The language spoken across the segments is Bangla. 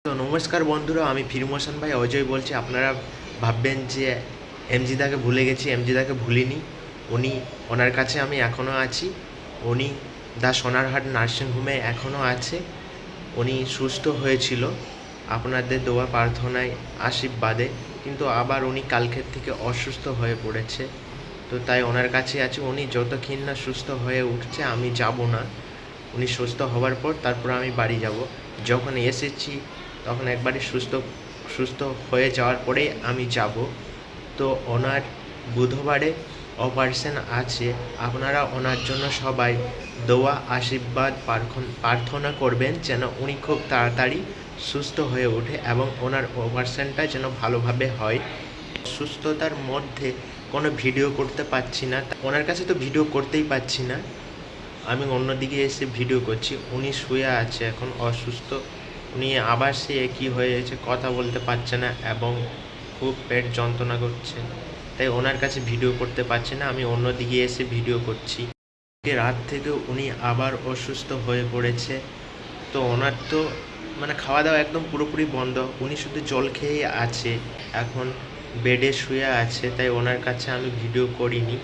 তো নমস্কার বন্ধুরা, আমি ফিরমোশন ভাই অজয় বলছি। আপনারা ভাববেন যে এমজিদাকে ভুলে গেছি। এমজিদাকে ভুলিনি। ওনার কাছে আমি এখনও আছি। উনি দা সোনারহাট নার্সিংহোমে এখনও আছে। উনি সুস্থ হয়েছিল আপনাদের দোয়া প্রার্থনায় আশীর্বাদে, কিন্তু আবার উনি কালকের থেকে অসুস্থ হয়ে পড়েছে। তো তাই ওনার কাছে আছে। উনি যতক্ষণ না সুস্থ হয়ে উঠছে আমি যাব না। উনি সুস্থ হওয়ার পর তারপর আমি বাড়ি যাব। যখন এসেছি তখন একবারে সুস্থ হয়ে যাওয়ার পরেই আমি যাব। তো ওনার বুধবারে অপারেশন আছে। আপনারা ওনার জন্য সবাই দোয়া আশীর্বাদ প্রার্থনা করবেন যেন উনি খুব তাড়াতাড়ি সুস্থ হয়ে ওঠে এবং ওনার অপারেশনটা যেন ভালোভাবে হয়। সুস্থতার মধ্যে কোনো ভিডিও করতে পারছি না, ওনার কাছে তো ভিডিও করতেই পারছি না। আমি অন্যদিকে এসে ভিডিও করছি। উনি শুয়ে আছে এখন অসুস্থ। উনি আবার সে একই হয়েছে, কথা বলতে পারছে না এবং খুব পেট যন্ত্রণা করছে। তাই ওনার কাছে ভিডিও করতে পারছি না, আমি অন্যদিকে এসে ভিডিও করছি। রাত থেকে উনি আবার অসুস্থ হয়ে পড়েছে। তো ওনার তো খাওয়া দাওয়া একদম পুরোপুরি বন্ধ। উনি শুধু জল খেয়েই আছে, এখন বেডে শুয়ে আছে। তাই ওনার কাছে আমি ভিডিও করিনি,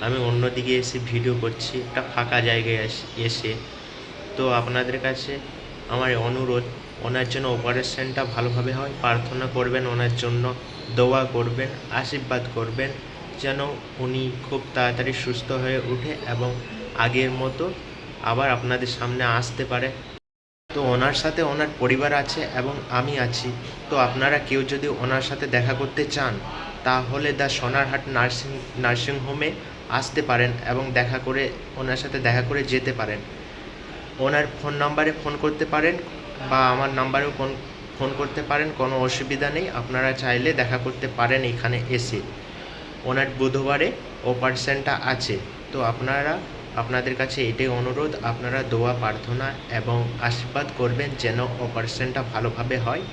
আমি অন্যদিকে এসে ভিডিও করছি একটা ফাঁকা জায়গায় এসে। তো আপনাদের কাছে আমার অনুরোধ, ওনার জন্য অপারেশনটা ভালোভাবে হয়, প্রার্থনা করবেন ওনার জন্য, দোয়া করবেন, আশীর্বাদ করবেন যেন উনি খুব তাড়াতাড়ি সুস্থ হয়ে ওঠে এবং আগের মতো আবার আপনাদের সামনে আসতে পারে। তো ওনার সাথে ওনার পরিবার আছে এবং আমি আছি। তো আপনারা কেউ যদি ওনার সাথে দেখা করতে চান তাহলে দা সোনারহাট নার্সিংহোমে আসতে পারেন এবং ওনার সাথে দেখা করে যেতে পারেন। ওনার ফোন নাম্বারে ফোন করতে পারেন বা আমার নাম্বারেও ফোন করতে পারেন, কোনো অসুবিধা নেই। আপনারা চাইলে দেখা করতে পারেন এখানে এসে। ওনার বুধবারে অপারেশনটা আছে। তো আপনাদের কাছে এটাই অনুরোধ, আপনারা দোয়া প্রার্থনা এবং আশীর্বাদ করবেন যেন অপারেশনটা ভালোভাবে হয়,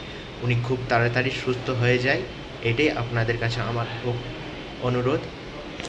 উনি খুব তাড়াতাড়ি সুস্থ হয়ে যায়। এটাই আপনাদের কাছে আমার অনুরোধ।